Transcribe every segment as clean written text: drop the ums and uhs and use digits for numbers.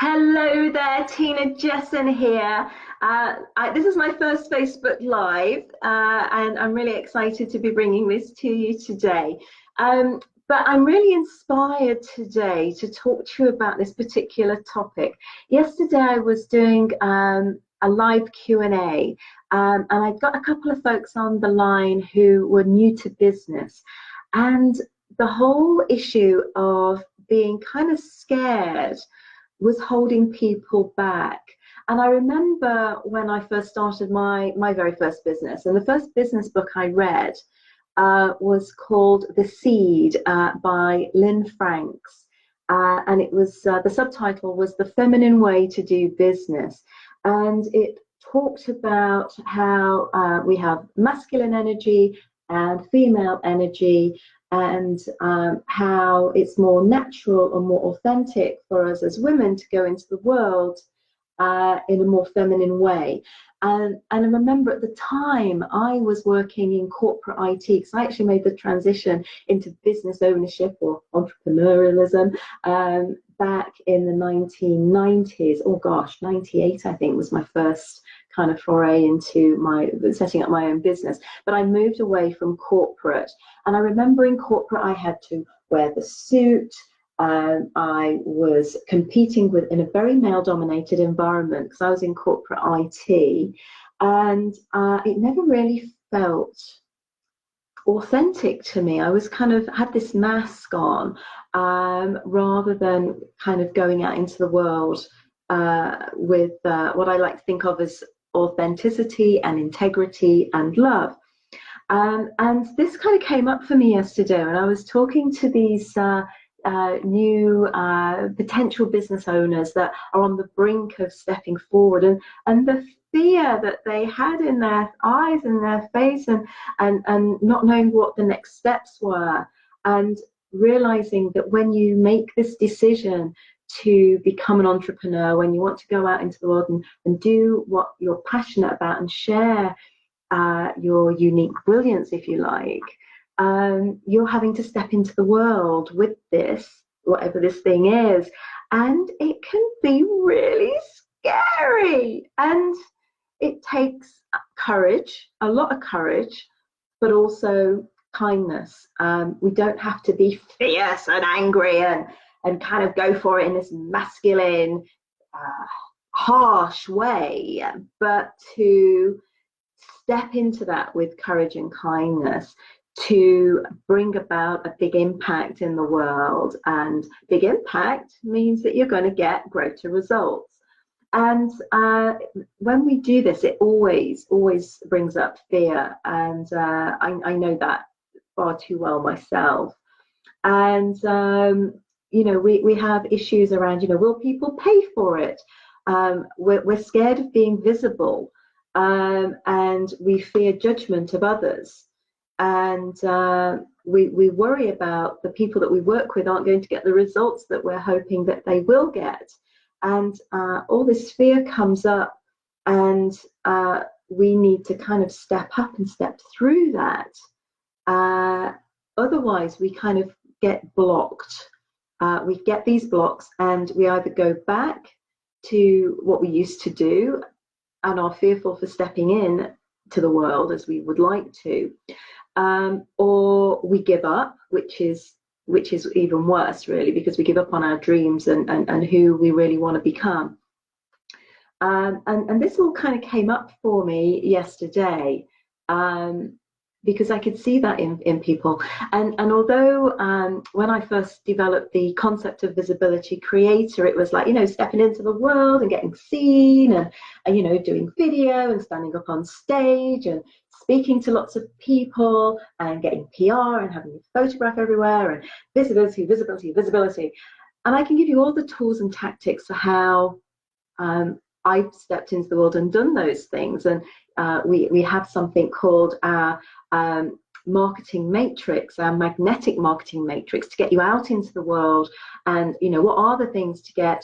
Hello there, Tina Jesson here. This is my first Facebook Live, and I'm really excited to be bringing this to you today. But I'm really inspired today to talk to you about this particular topic. Yesterday I was doing a live Q&A, and I got a couple of folks on the line who were new to business. And the whole issue of being kind of scared was holding people back. And I remember when I first started my very first business, and the first business book I read was called The Seed by Lynn Franks. And it was the subtitle was The Feminine Way to Do Business. And it talked about how we have masculine energy and female energy, and how it's more natural and more authentic for us as women to go into the world in a more feminine way. And I remember at the time I was working in corporate IT, because I actually made the transition into business ownership or entrepreneurialism back in the 1990s. Oh gosh, 98 I think was my first kind of foray into setting up my own business. But I moved away from corporate, and I remember in corporate I had to wear the suit. I was competing in a very male-dominated environment because I was in corporate IT, and it never really felt authentic to me. I was kind of had this mask on rather than kind of going out into the world with what I like to think of as authenticity and integrity and love. And this kind of came up for me yesterday when I was talking to these new potential business owners that are on the brink of stepping forward, and the fear that they had in their eyes and their face, and not knowing what the next steps were, and realizing that when you make this decision to become an entrepreneur, when you want to go out into the world and do what you're passionate about and share your unique brilliance, if you like, you're having to step into the world with this, whatever this thing is, and it can be really scary, and it takes courage, a lot of courage, but also kindness. We don't have to be fierce and angry and kind of go for it in this masculine, harsh way, but to step into that with courage and kindness to bring about a big impact in the world. And big impact means that you're going to get greater results. And when we do this, it always brings up fear, and I know that far too well myself. And we have issues around, will people pay for it? We're scared of being visible, and we fear judgment of others, and we worry about the people that we work with aren't going to get the results that we're hoping that they will get, and all this fear comes up, and we need to kind of step up and step through that. Otherwise we kind of get blocked. We get these blocks, and we either go back to what we used to do and are fearful for stepping in to the world as we would like to, or we give up, which is even worse, really, because we give up on our dreams and who we really want to become. And this all kind of came up for me yesterday, because I could see that in people. And although when I first developed the concept of visibility creator, it was like, stepping into the world and getting seen, and doing video and standing up on stage and speaking to lots of people and getting PR and having a photograph everywhere and visibility. And I can give you all the tools and tactics for how I've stepped into the world and done those things. And we have something called our marketing matrix, our magnetic marketing matrix, to get you out into the world. And what are the things to get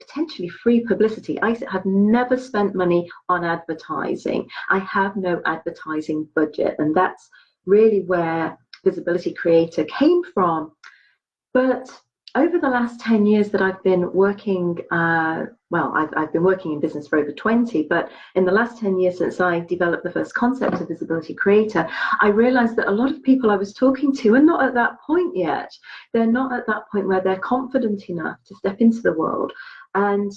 potentially free publicity? I have never spent money on advertising. I have no advertising budget, and that's really where Visibility Creator came from. But over the last 10 years that I've been working, I've been working in business for over 20, but in the last 10 years since I developed the first concept of Visibility Creator, I realized that a lot of people I was talking to are not at that point yet. They're not at that point where they're confident enough to step into the world. And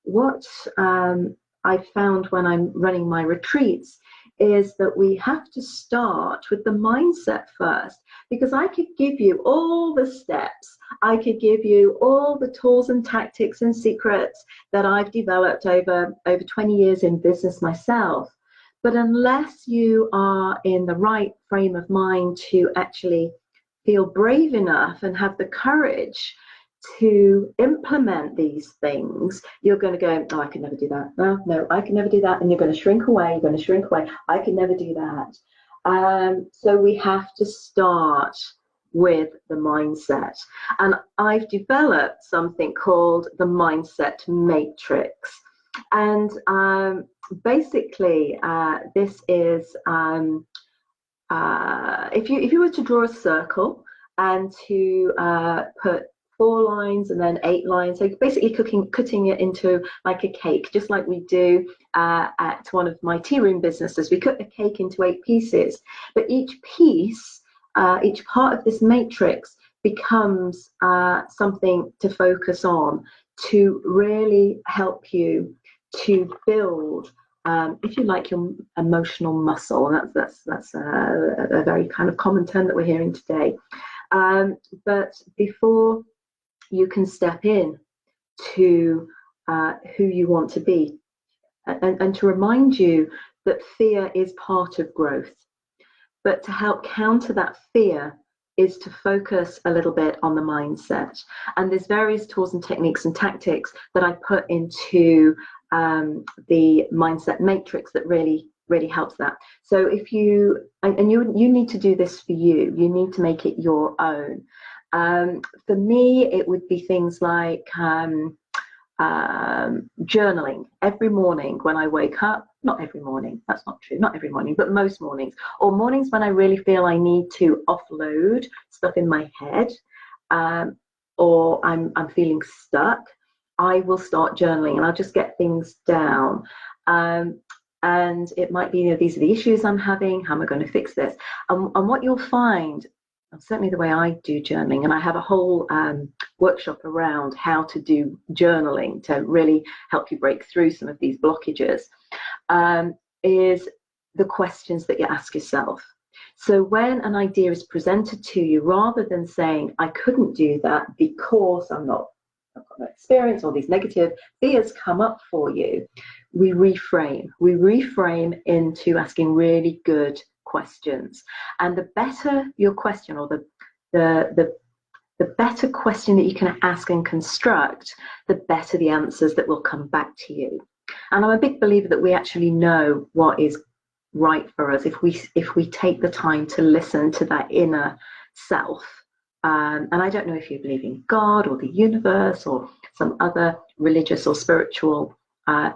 what I found when I'm running my retreats is that we have to start with the mindset first, because I could give you all the steps, I could give you all the tools and tactics and secrets that I've developed over 20 years in business myself. But unless you are in the right frame of mind to actually feel brave enough and have the courage to implement these things, you're going to go, oh, I can never do that. No, I can never do that. And you're going to shrink away. You're going to shrink away. I can never do that. So we have to start with the mindset. And I've developed something called the Mindset Matrix. And basically, this is, if you were to draw a circle and to put 4 lines and then 8 lines, so basically cutting it into like a cake, just like we do at one of my tea room businesses. We cut the cake into 8 pieces, but each piece, each part of this matrix becomes something to focus on, to really help you to build, if you like, your emotional muscle. And that's a very kind of common term that we're hearing today. But before you can step in to who you want to be, and to remind you that fear is part of growth. But to help counter that fear is to focus a little bit on the mindset. And there's various tools and techniques and tactics that I put into the mindset matrix that really helps that. So if you need to do this for you need to make it your own. For me, it would be things like journaling every morning when I wake up. Not every morning, that's not true, not every morning, but most mornings, or mornings when I really feel I need to offload stuff in my head, or I'm feeling stuck, I will start journaling and I'll just get things down. And it might be, these are the issues I'm having, how am I going to fix this? And what you'll find, certainly the way I do journaling, and I have a whole workshop around how to do journaling to really help you break through some of these blockages, is the questions that you ask yourself. So when an idea is presented to you, rather than saying, I couldn't do that because I've got no experience, or these negative fears come up for you, we reframe into asking really good questions. And the better your question, or the better question that you can ask and construct, the better the answers that will come back to you. And I'm a big believer that we actually know what is right for us if we take the time to listen to that inner self. And I don't know if you believe in God or the universe or some other religious or spiritual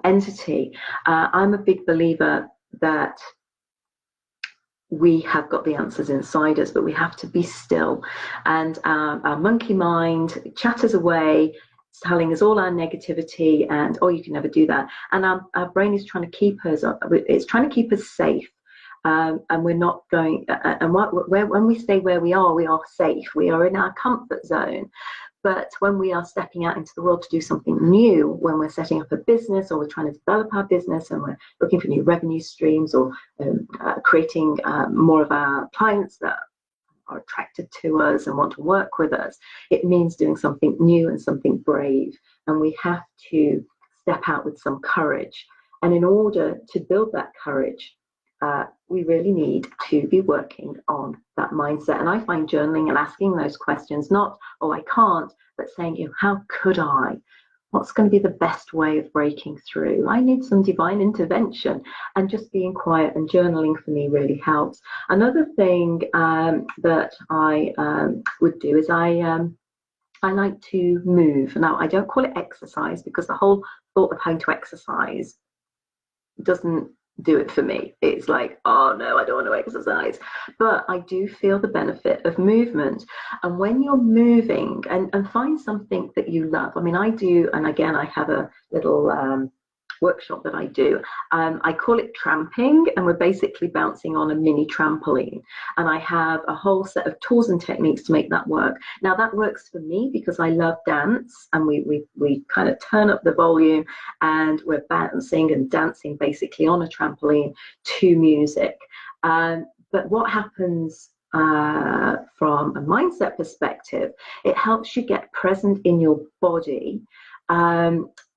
entity. I'm a big believer that we have got the answers inside us, but we have to be still. And our monkey mind chatters away, telling us all our negativity and, oh, you can never do that. And our brain is trying to keep us, it's trying to keep us safe. And we're not going, and when we stay where we are safe. We are in our comfort zone. But when we are stepping out into the world to do something new, when we're setting up a business, or we're trying to develop our business, and we're looking for new revenue streams, or creating more of our clients that are attracted to us and want to work with us, it means doing something new and something brave. And we have to step out with some courage. And in order to build that courage, we really need to be working on that mindset. And I find journaling and asking those questions, not, oh, I can't, but saying, how could I? What's going to be the best way of breaking through? I need some divine intervention. And just being quiet and journaling for me really helps. Another thing that I would do is I like to move. Now, I don't call it exercise, because the whole thought of how to exercise doesn't do it for me. It's like, oh no, I don't want to exercise. But I do feel the benefit of movement. And when you're moving, and find something that you love. I mean, I do, and again, I have a little workshop that I do. I call it tramping, and we're basically bouncing on a mini trampoline. And I have a whole set of tools and techniques to make that work. Now that works for me because I love dance, and we kind of turn up the volume, and we're bouncing and dancing basically on a trampoline to music. But what happens from a mindset perspective, it helps you get present in your body.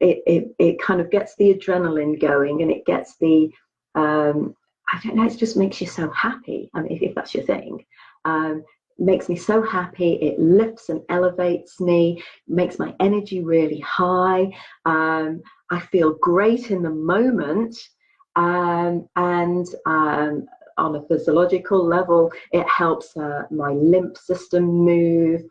It kind of gets the adrenaline going, and it gets the I don't know, it just makes you so happy. I mean, if that's your thing, makes me so happy. It lifts and elevates me, makes my energy really high. I feel great in the moment, and on a physiological level, it helps my lymph system move.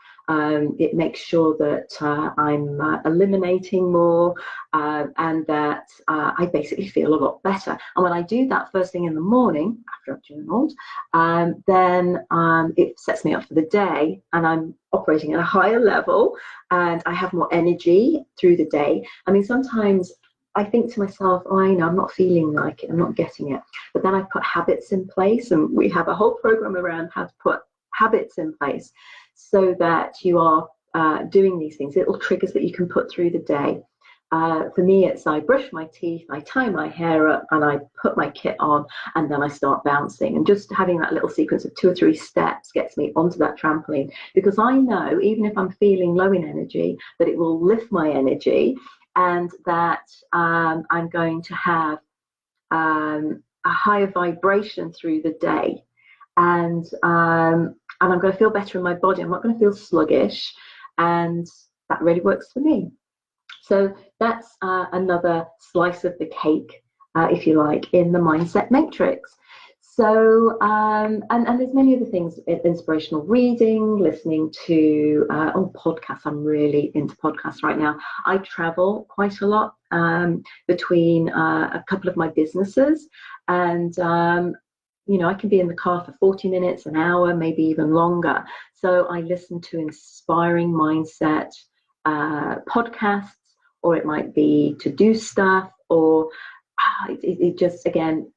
It makes sure that I'm eliminating more, and that I basically feel a lot better. And when I do that first thing in the morning, after I've journaled, then it sets me up for the day, and I'm operating at a higher level, and I have more energy through the day. I mean, sometimes I think to myself, oh, I know, I'm not feeling like it, I'm not getting it. But then I put habits in place, and we have a whole program around how to put habits in place so that you are doing these things, little triggers that you can put through the day. For me, it's I brush my teeth, I tie my hair up, and I put my kit on, and then I start bouncing. And just having that little sequence of 2 or 3 steps gets me onto that trampoline, because I know, even if I'm feeling low in energy, that it will lift my energy, and that I'm going to have a higher vibration through the day, and I'm going to feel better in my body. I'm not going to feel sluggish, and that really works for me. So that's another slice of the cake, if you like, in the mindset matrix. So, and there's many other things, inspirational reading, listening to podcasts. I'm really into podcasts right now. I travel quite a lot between a couple of my businesses, and I can be in the car for 40 minutes, an hour, maybe even longer. So I listen to inspiring mindset podcasts, or it might be to do stuff, or it just, again,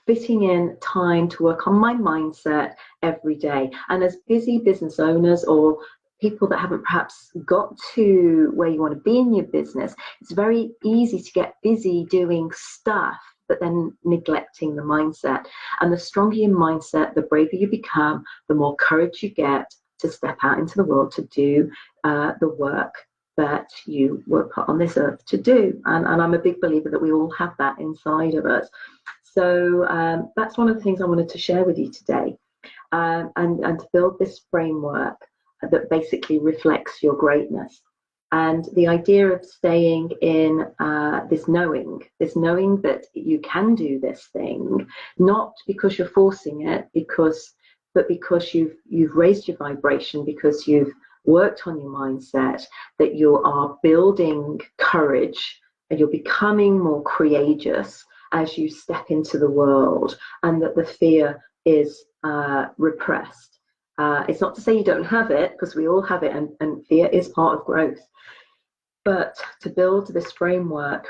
fitting in time to work on my mindset every day. And as busy business owners, or people that haven't perhaps got to where you want to be in your business, it's very easy to get busy doing stuff, but then neglecting the mindset. And the stronger your mindset, the braver you become, the more courage you get to step out into the world to do the work that you were put on this earth to do. And I'm a big believer that we all have that inside of us. So that's one of the things I wanted to share with you today, and to build this framework that basically reflects your greatness. And the idea of staying in this knowing that you can do this thing, not because you're forcing it, but because you've raised your vibration, because you've worked on your mindset, that you are building courage, and you're becoming more courageous as you step into the world, and that the fear is repressed. It's not to say you don't have it, because we all have it, and fear is part of growth. But to build this framework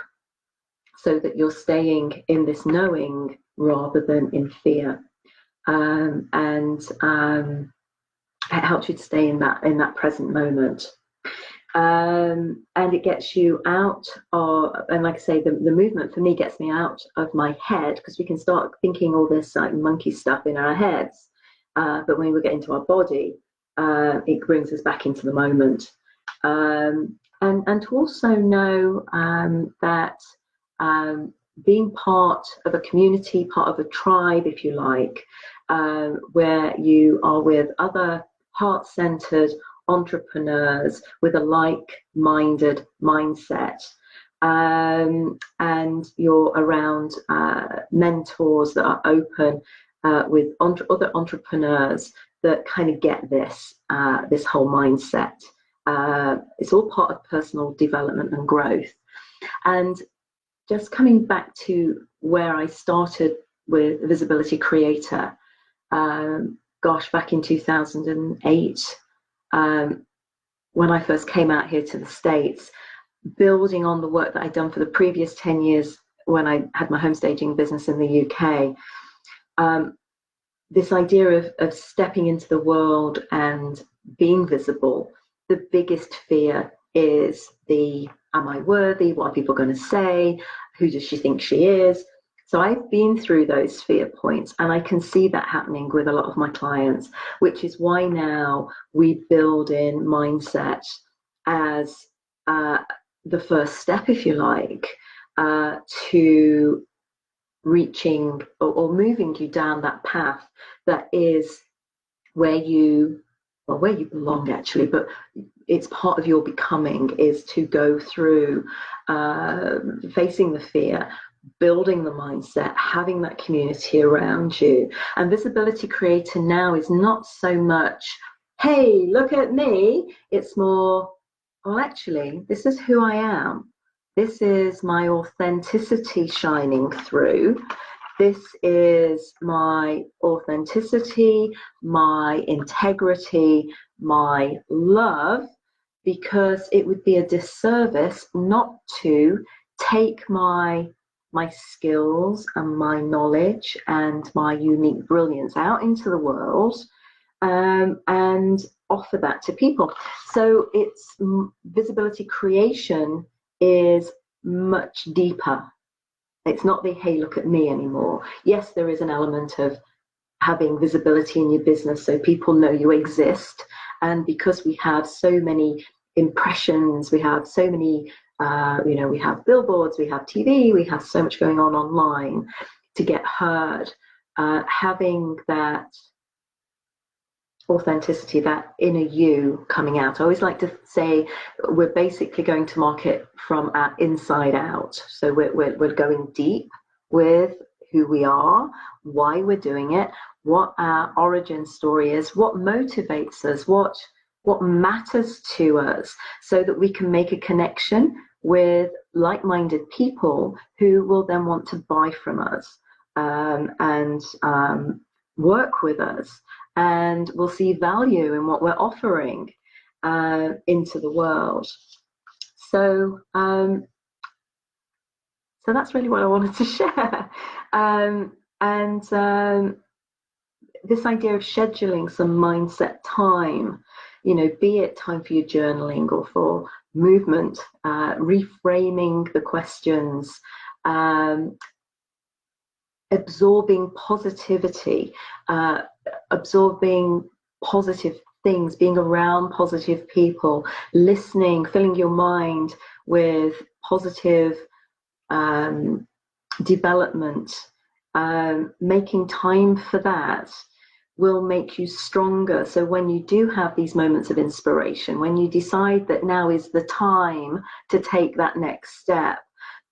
so that you're staying in this knowing rather than in fear, it helps you to stay in that present moment. And it gets you out of, and like I say, the movement for me gets me out of my head, because we can start thinking all this like monkey stuff in our heads, but when we get into our body, it brings us back into the moment. And to also know that being part of a community, part of a tribe, if you like, where you are with other heart-centered entrepreneurs with a like-minded mindset, and you're around mentors that are open with other entrepreneurs that kind of get this whole mindset. It's all part of personal development and growth. And just coming back to where I started with Visibility Creator, gosh, back in 2008, when I first came out here to the States, building on the work that I'd done for the previous 10 years when I had my home staging business in the UK. This idea of stepping into the world and being visible, the biggest fear is am I worthy? What are people going to say? Who does she think she is? So I've been through those fear points, and I can see that happening with a lot of my clients, which is why now we build in mindset as the first step, if you like, to reaching or moving you down that path that is where you belong, actually, but it's part of your becoming, is to go through facing the fear, building the mindset, having that community around you. And Visibility Creator now is not so much, hey, look at me. It's more, well, actually, this is who I am. This is my authenticity shining through. This is my authenticity, my integrity, my love, because it would be a disservice not to take my skills and my knowledge and my unique brilliance out into the world, and offer that to people. So it's visibility creation is much deeper. It's not the hey, look at me anymore. Yes, there is an element of having visibility in your business so people know you exist. And because we have so many impressions, we have so many, we have billboards, we have TV, we have so much going on online to get heard. Having that authenticity, that inner you coming out. I always like to say we're basically going to market from our inside out. So we're going deep with who we are, why we're doing it, what our origin story is, what motivates us, what matters to us, so that we can make a connection with like-minded people who will then want to buy from us and work with us, and will see value in what we're offering into the world. So that's really what I wanted to share. This idea of scheduling some mindset time, be it time for your journaling or for movement, reframing the questions, absorbing positivity, absorbing positive things, being around positive people, listening, filling your mind with positive development, making time for that will make you stronger. So when you do have these moments of inspiration, when you decide that now is the time to take that next step,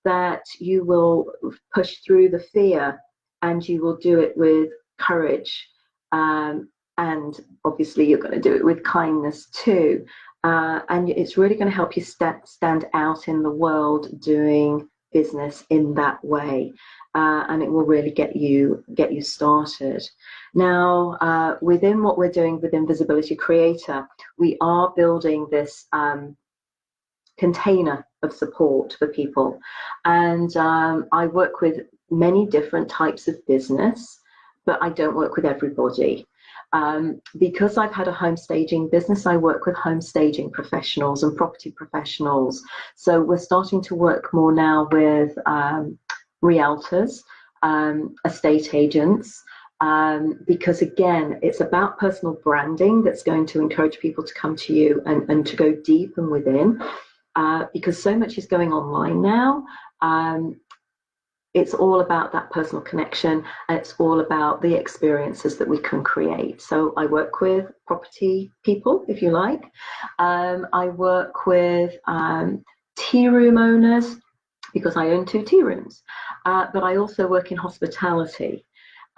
that you will push through the fear and you will do it with courage. And obviously you're going to do it with kindness too. And it's really going to help you stand out in the world doing business in that way. And it will really get you started. Now, within what we're doing within Visibility Creator, we are building this container of support for people. And I work with many different types of business, but I don't work with everybody. Because I've had a home staging business, I work with home staging professionals and property professionals. So we're starting to work more now with realtors, estate agents, because again, it's about personal branding that's going to encourage people to come to you and to go deep and within, because so much is going online now. It's all about that personal connection, and it's all about the experiences that we can create. So I work with property people, if you like. I work with tea room owners, because I own 2 tea rooms, but I also work in hospitality.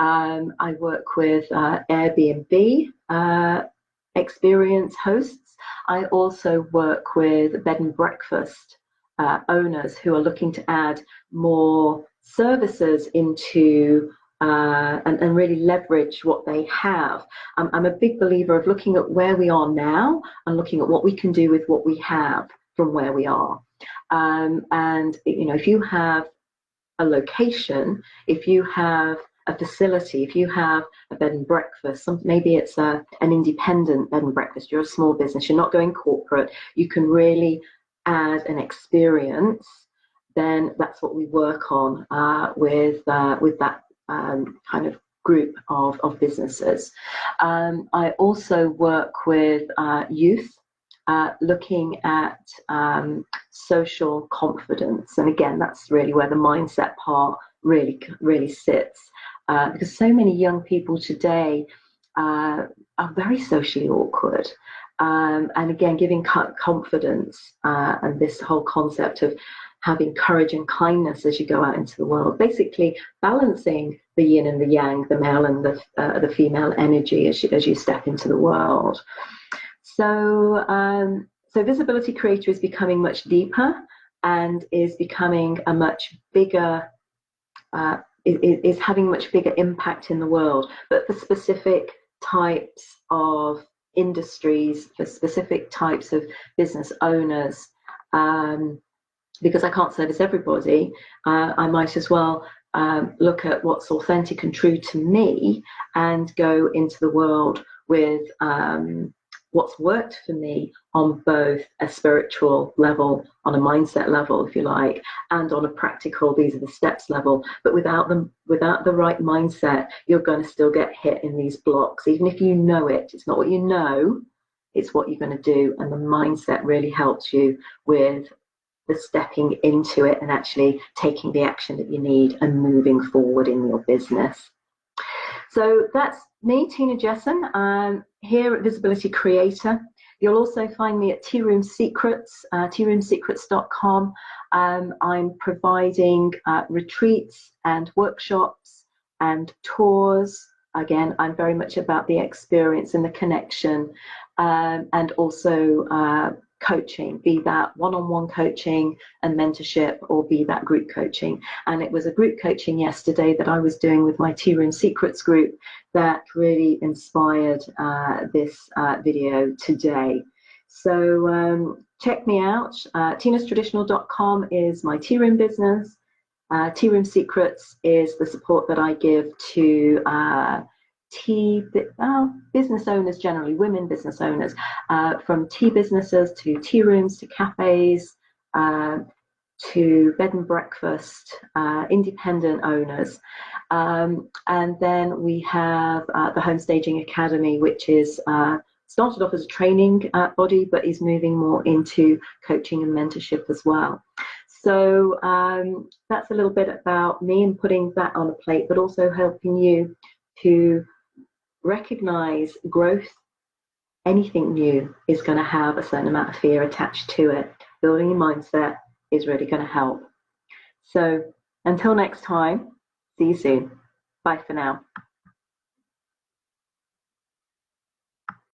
I work with Airbnb experience hosts. I also work with bed and breakfast owners who are looking to add more services into and really leverage what they have. I'm a big believer of looking at where we are now and looking at what we can do with what we have from where we are. And if you have a location, if you have a facility, if you have a bed and breakfast, maybe it's an independent bed and breakfast, you're a small business, you're not going corporate, you can really add an experience, then that's what we work on with that kind of group of businesses. I also work with youth, looking at social confidence, and again, that's really where the mindset part really sits, because so many young people today are very socially awkward, and again, giving confidence and this whole concept of having courage and kindness as you go out into the world, basically balancing the yin and the yang, the male and the female energy as you step into the world. So Visibility Creator is becoming much deeper and is becoming a much bigger, is having much bigger impact in the world, but for specific types of industries, for specific types of business owners, because I can't service everybody, I might as well look at what's authentic and true to me and go into the world with what's worked for me on both a spiritual level, on a mindset level, if you like, and on a practical, these are the steps level. But without the right mindset, you're going to still get hit in these blocks. Even if you know it, it's not what you know, it's what you're going to do. And the mindset really helps you with the stepping into it and actually taking the action that you need and moving forward in your business. So that's me, Tina Jesson. I'm here at Visibility Creator. You'll also find me at Tea Room Secrets, tearoomsecrets.com. I'm providing retreats and workshops and tours. Again, I'm very much about the experience and the connection, and also coaching, be that one-on-one coaching and mentorship, or be that group coaching. And it was a group coaching yesterday that I was doing with my Tea Room Secrets group that really inspired this video today. So check me out. tinastraditional.com is my tea room business. Tea Room Secrets is the support that I give to business owners, generally women business owners, from tea businesses to tea rooms to cafes to bed and breakfast, independent owners. And then we have the Home Staging Academy, which is started off as a training body, but is moving more into coaching and mentorship as well. So that's a little bit about me and putting that on a plate, but also helping you to recognize growth. Anything new is going to have a certain amount of fear attached to it. Building your mindset is really going to help. So until next time, see you soon. Bye for now.